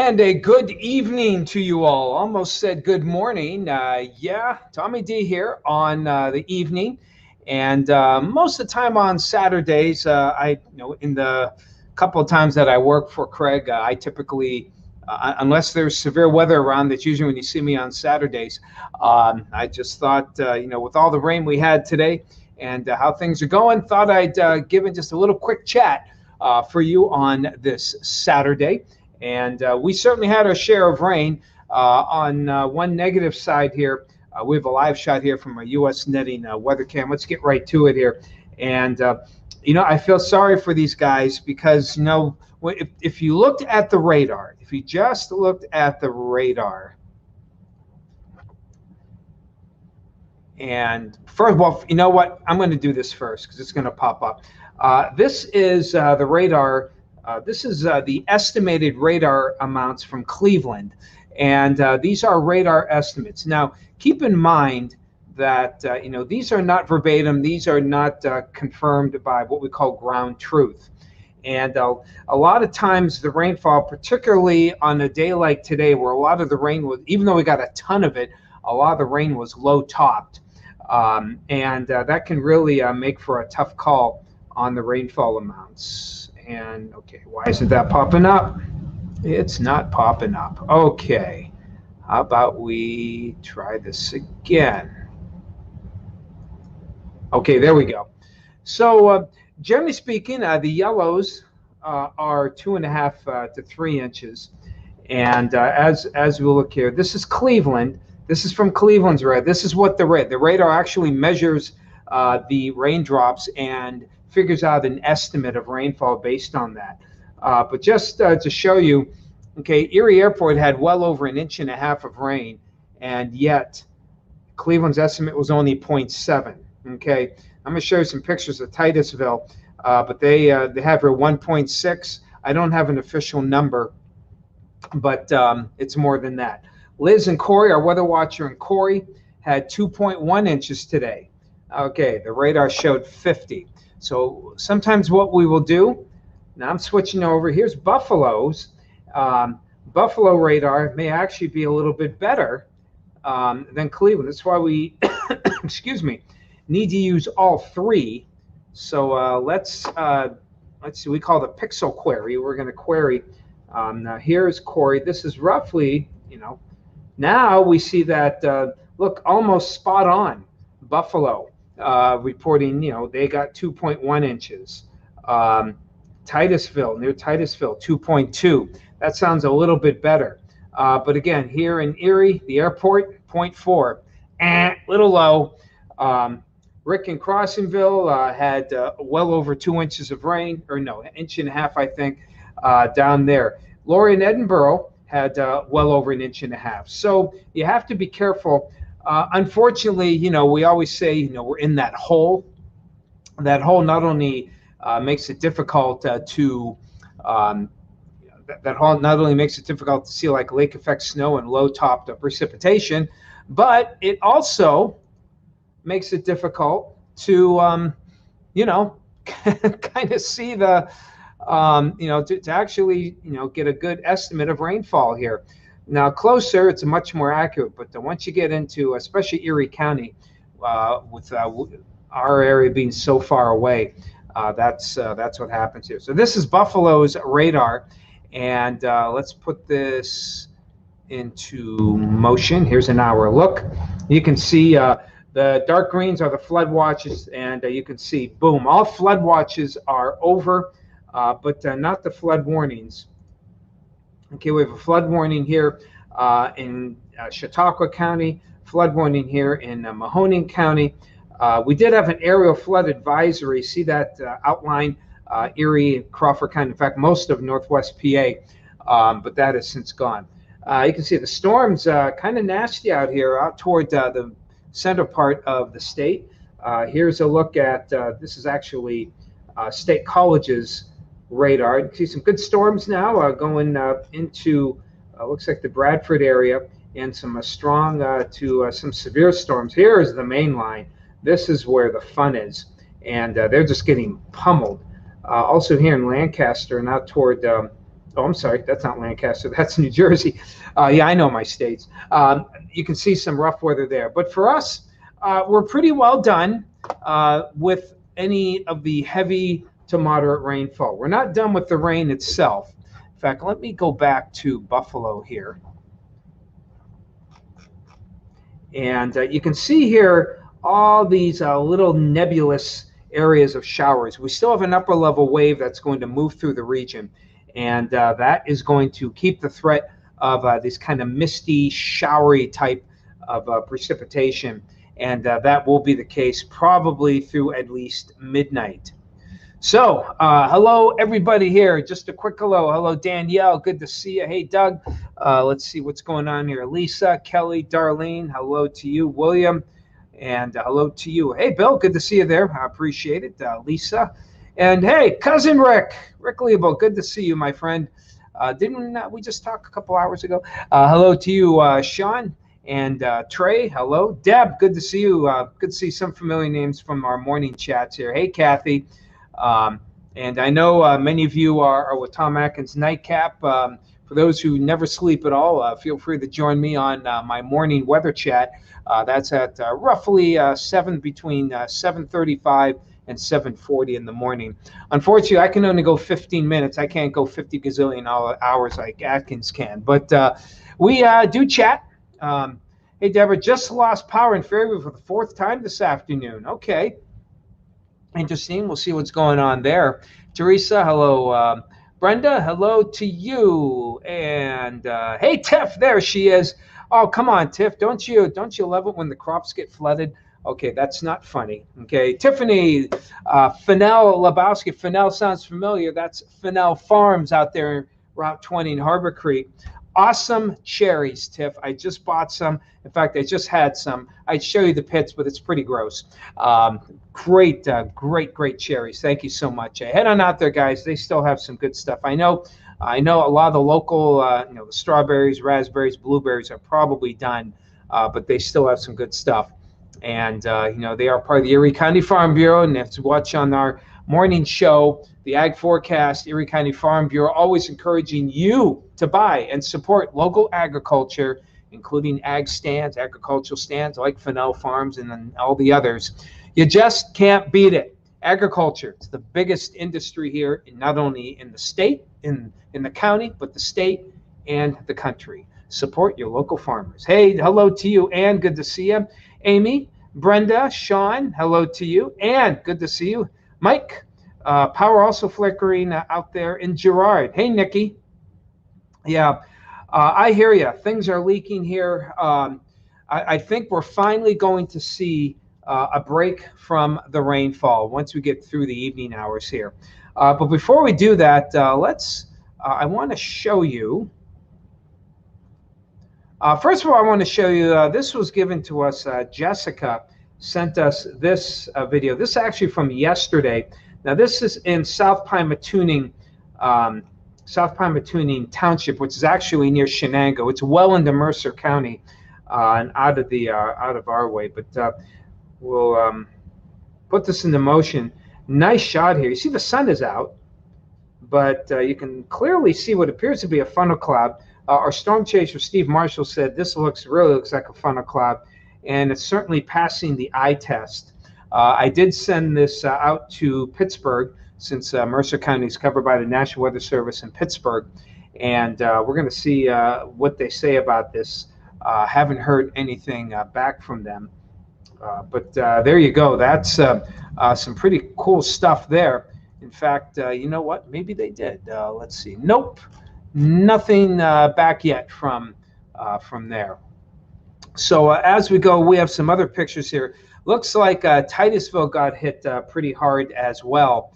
And a good evening to you all. Almost said good morning. Yeah, Tommy D here on the evening, and most of the time on Saturdays, in the couple of times that I work for Craig, I typically, unless there's severe weather around, that's usually when you see me on Saturdays. I just thought, with all the rain we had today and how things are going, thought I'd give it just a little quick chat for you on this Saturday. And we certainly had our share of rain. On one negative side here, we have a live shot here from a U.S. netting weather cam. Let's get right to it here. And, I feel sorry for these guys because, if you looked at the radar, if you just looked at the radar, and first of all, you know what? I'm going to do this first because it's going to pop up. This is the radar. This is the estimated radar amounts from Cleveland, and these are radar estimates. Now, keep in mind that these are not verbatim; these are not confirmed by what we call ground truth. And a lot of times, the rainfall, particularly on a day like today, where a lot of the rain was, even though we got a ton of it, a lot of the rain was low topped, and that can really make for a tough call on the rainfall amounts. And okay, why isn't that popping up? It's not popping up. Okay, how about we try this again? Okay, there we go. So generally speaking, the yellows are 2.5 to 3 inches. And as we look here, this is Cleveland. This is from Cleveland's radar. This is what the radar actually measures the raindrops and figures out an estimate of rainfall based on that. But just to show you, okay, Erie Airport had well over 1.5 inches of rain, and yet Cleveland's estimate was only 0.7. Okay, I'm going to show you some pictures of Titusville, but they have here 1.6. I don't have an official number, but it's more than that. Liz and Corey, our weather watcher in Corey, had 2.1 inches today. Okay, the radar showed 50. So sometimes what we will do, now I'm switching over, here's Buffalo's. Buffalo radar may actually be a little bit better than Cleveland. That's why we, excuse me, need to use all three. So let's see, we call it a pixel query. We're going to query. Now here's Corey. This is roughly, now we see that, look, almost spot on. Buffalo. Reporting, they got 2.1 inches. Titusville, near Titusville, 2.2. That sounds a little bit better. But again, here in Erie, the airport, 0.4. Little low. Rick in Crossingville had well over 2 inches of rain, or no, 1.5 inches, I think, down there. Lori in Edinburgh had well over 1.5 inches. So you have to be careful. Unfortunately, we always say, we're in that hole. That hole not only makes it difficult to that hole not only makes it difficult to see like lake effect snow and low topped precipitation, but it also makes it difficult to kind of see the to actually get a good estimate of rainfall here. Now, closer, it's much more accurate, but once you get into, especially Erie County, with our area being so far away, that's what happens here. So this is Buffalo's radar, and let's put this into motion. Here's an hour look. You can see the dark greens are the flood watches, and you can see, boom, all flood watches are over, but not the flood warnings. Okay, we have a flood warning here in Chautauqua County, flood warning here in Mahoning County. We did have an aerial flood advisory. See that outline, Erie, Crawford County, in fact, most of Northwest PA, but that has since gone. You can see the storm's kind of nasty out here, out toward the center part of the state. Here's a look at, this is actually State College's radar. You can see some good storms now going into looks like the Bradford area, and some strong to some severe storms. Here is the main line. This is where the fun is, and they're just getting pummeled. Also here in Lancaster and out toward Oh, I'm sorry, that's not Lancaster, that's New Jersey. Yeah, I know my states. You can see some rough weather there. But for us, we're pretty well done with any of the heavy to moderate rainfall. We're not done with the rain itself. In fact, let me go back to Buffalo here. And you can see here all these little nebulous areas of showers. We still have an upper level wave that's going to move through the region, and that is going to keep the threat of this kind of misty, showery type of precipitation, and that will be the case probably through at least midnight. So, hello everybody here. Just a quick hello. Hello Danielle, good to see you. Hey Doug, let's see what's going on here. Lisa, Kelly, Darlene, hello to you. William, and hello to you. Hey Bill, good to see you there. I appreciate it. Lisa, and hey cousin Rick Lebo, good to see you, my friend. Didn't we just talk a couple hours ago? Hello to you, Sean. And Trey, hello. Deb, good to see you. Good to see some familiar names from our morning chats here. Hey Kathy. And I know many of you are with Tom Atkins Nightcap. For those who never sleep at all, feel free to join me on my morning weather chat. That's at roughly between 7:35 and 7:40 in the morning. Unfortunately, I can only go 15 minutes. I can't go 50 gazillion hours like Atkins can. But we do chat. Hey, Deborah, just lost power in Fairview for the 4th time this afternoon. Okay. Interesting. We'll see what's going on there. Teresa, hello. Brenda, hello to you. And hey, Tiff, there she is. Oh, come on, Tiff. Don't you love it when the crops get flooded? Okay, that's not funny. Okay, Tiffany, Fennell Lebowski. Fennell sounds familiar. That's Fennell Farms out there in Route 20 in Harbor Creek. Awesome cherries, Tiff. I just bought some. In fact, I just had some. I'd show you the pits, but it's pretty gross. Great cherries. Thank you so much. Head on out there, guys. They still have some good stuff. I know a lot of the local, the strawberries, raspberries, blueberries are probably done, but they still have some good stuff. And they are part of the Erie County Farm Bureau, and if you watch on our morning show, the Ag Forecast, Erie County Farm Bureau, always encouraging you to buy and support local agriculture, including ag stands, agricultural stands like Fennell Farms and then all the others. You just can't beat it. Agriculture, it's the biggest industry here, not only in the state, in the county, but the state and the country. Support your local farmers. Hey, hello to you, Ann, good to see you. Amy, Brenda, Sean, hello to you. Ann, good to see you. Mike, power also flickering out there in Girard. Hey, Nikki. Yeah, I hear you. Things are leaking here. I think we're finally going to see a break from the rainfall once we get through the evening hours here. But before we do that, I want to show you. First of all, I want to show you, this was given to us. Jessica sent us this video. This is actually from yesterday. Now, this is in South Pymatuning Township, which is actually near Shenango. It's well into Mercer County and out of our way. But we'll put this into motion. Nice shot here. You see the sun is out, but you can clearly see what appears to be a funnel cloud. Our storm chaser, Steve Marshall, said this really looks like a funnel cloud, and it's certainly passing the eye test. I did send this out to Pittsburgh, since Mercer County is covered by the National Weather Service in Pittsburgh, and we're going to see what they say about this. Haven't heard anything back from them, but there you go. That's some pretty cool stuff there. In fact, you know what? Maybe they did. Let's see. Nope. Nothing back yet from there. So as we go, we have some other pictures here. Looks like Titusville got hit pretty hard as well.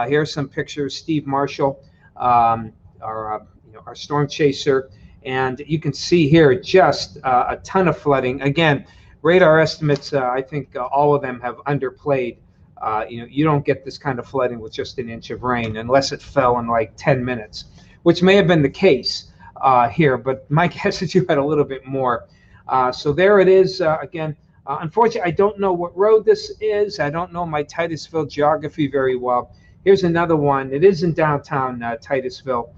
Here's some pictures. Steve Marshall, our storm chaser, and you can see here just a ton of flooding. Again, radar estimates. I think all of them have underplayed. You don't get this kind of flooding with just an inch of rain unless it fell in like 10 minutes. Which may have been the case here, but my guess is you had a little bit more. So there it is again. Unfortunately, I don't know what road this is. I don't know my Titusville geography very well. Here's another one. It is in downtown Titusville.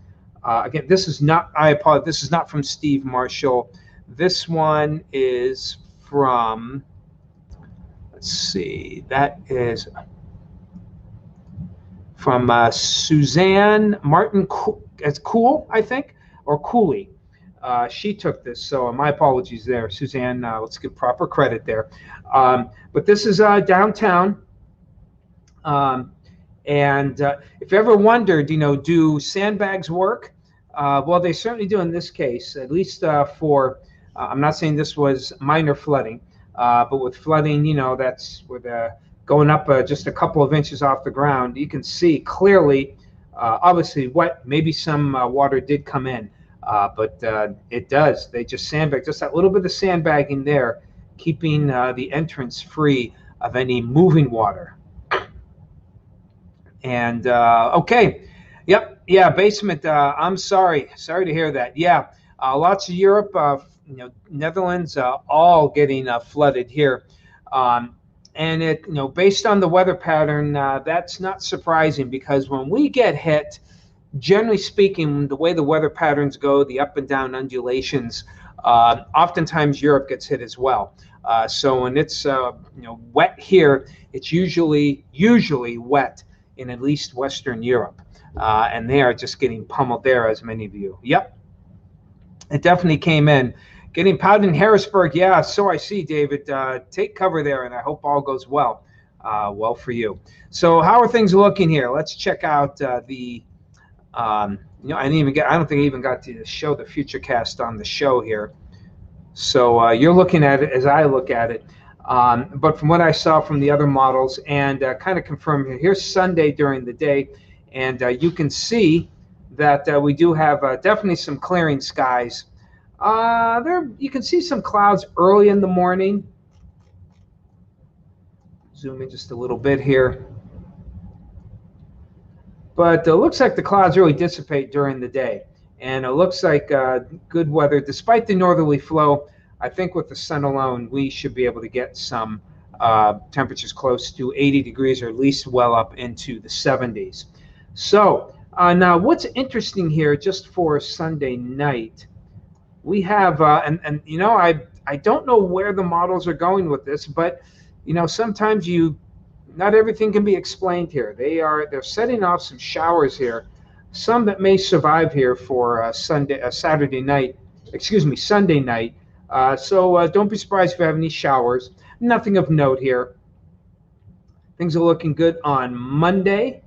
Again, this is not, I apologize, this is not from Steve Marshall. This one is from, let's see, that is from Suzanne Martin Cool, I think, or Cooley. She took this, so my apologies there, Suzanne. Let's give proper credit there. But this is downtown. And if you ever wondered, do sandbags work? Well, they certainly do in this case, at least I'm not saying this was minor flooding, but with flooding, that's with going up just a couple of inches off the ground, you can see clearly, obviously wet, maybe some water did come in, but it does. They just sandbag, just that little bit of sandbagging there, keeping the entrance free of any moving water. And okay, yep, yeah, basement. I'm sorry to hear that. Yeah, lots of Europe, Netherlands, all getting flooded here, and it, based on the weather pattern, that's not surprising because when we get hit, generally speaking, the way the weather patterns go, the up and down undulations, oftentimes Europe gets hit as well. So when it's wet here, it's usually wet in at least Western Europe. And they are just getting pummeled there, as many of you. Yep, it definitely came in. Getting pounded in Harrisburg, yeah, so I see, David. Take cover there, and I hope all goes well. Well for you. So how are things looking here? Let's check out the, I don't think I even got to show the Futurecast on the show here. So you're looking at it as I look at it. But from what I saw from the other models, and kind of confirm here, here's Sunday during the day, and you can see that we do have definitely some clearing skies. There, you can see some clouds early in the morning. Zoom in just a little bit here. But it looks like the clouds really dissipate during the day. And it looks like good weather. Despite the northerly flow, I think with the sun alone, we should be able to get some temperatures close to 80 degrees, or at least well up into the 70s. So now what's interesting here, just for Sunday night, we have, I don't know where the models are going with this, but, sometimes not everything can be explained here. They're setting off some showers here, some that may survive here for Sunday night. So don't be surprised if you have any showers. Nothing of note here. Things are looking good on Monday.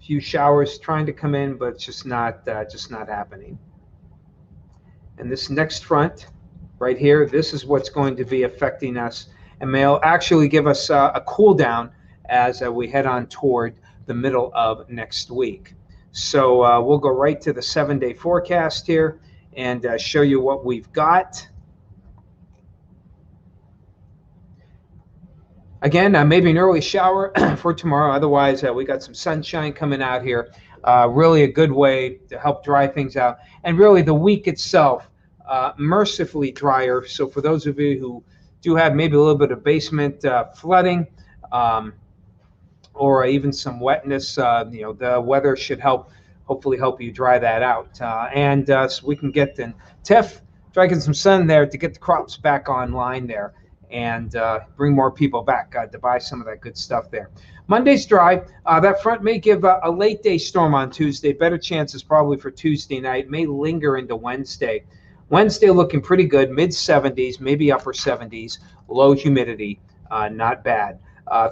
Few showers trying to come in, but it's just not happening. And this next front right here, this is what's going to be affecting us, and may actually give us a cool down as we head on toward the middle of next week. So we'll go right to the 7-day forecast here and show you what we've got. Again, maybe an early shower for tomorrow. Otherwise, we got some sunshine coming out here. Really a good way to help dry things out. And really the week itself, mercifully drier. So for those of you who do have maybe a little bit of basement flooding, or even some wetness, the weather should hopefully help you dry that out. So we can get in Tiff, try to get some sun there to get the crops back online there, and bring more people back to buy some of that good stuff there. Monday's dry. That front may give a late day storm on Tuesday. Better chances probably for Tuesday night. May linger into Wednesday. Wednesday looking pretty good, mid 70s, maybe upper 70s, low humidity, not bad.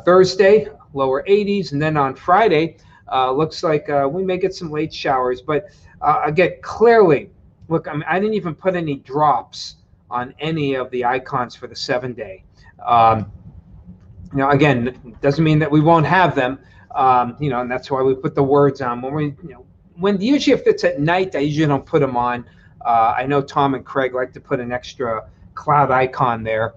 Thursday, lower 80s, and then on Friday, looks like we may get some late showers. But again, clearly, look, I didn't even put any drops on any of the icons for the 7-day. Again, doesn't mean that we won't have them. And that's why we put the words on. Usually if it's at night, I usually don't put them on. I know Tom and Craig like to put an extra cloud icon there.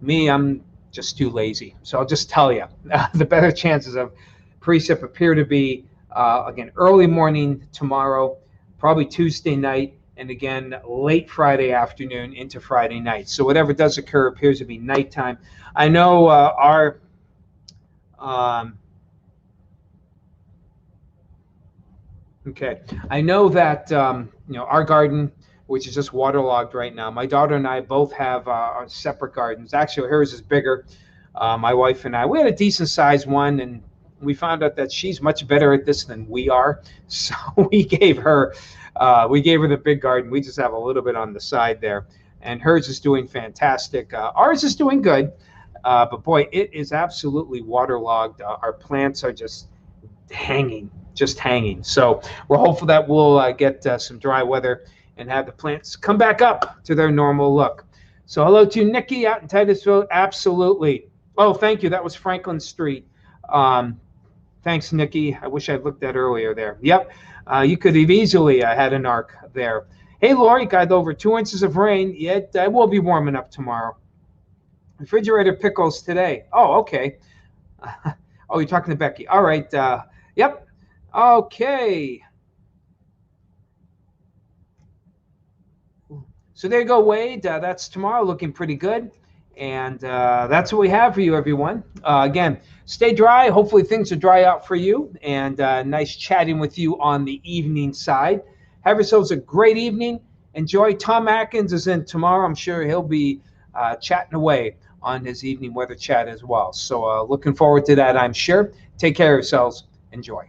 Me, I'm just too lazy. So I'll just tell you, the better chances of precip appear to be, again, early morning tomorrow, probably Tuesday night, and again, late Friday afternoon into Friday night. So whatever does occur appears to be nighttime. I know Okay. I know that our garden, which is just waterlogged right now. My daughter and I both have our separate gardens. Actually, hers is bigger. My wife and I, we had a decent sized one, and we found out that she's much better at this than we are. So we gave her the big garden. We just have a little bit on the side there, and hers is doing fantastic. Ours is doing good, but boy, it is absolutely waterlogged. Our plants are just hanging. So we're hopeful that we'll get some dry weather and have the plants come back up to their normal look. So hello to Nikki out in Titusville. Absolutely. Oh, thank you. That was Franklin Street. Thanks, Nikki. I wish I'd looked at earlier there. Yep. You could have easily had an arc there. Hey, Lori, got over 2 inches of rain. Yet it will be warming up tomorrow. Refrigerator pickles today. Oh, okay. Oh, you're talking to Becky. All right. Yep. Okay. So there you go, Wade. That's tomorrow, looking pretty good. And that's what we have for you, everyone. Again, stay dry. Hopefully things will dry out for you. And nice chatting with you on the evening side. Have yourselves a great evening. Enjoy. Tom Atkins is in tomorrow. I'm sure he'll be chatting away on his evening weather chat as well. So looking forward to that, I'm sure. Take care of yourselves. Enjoy.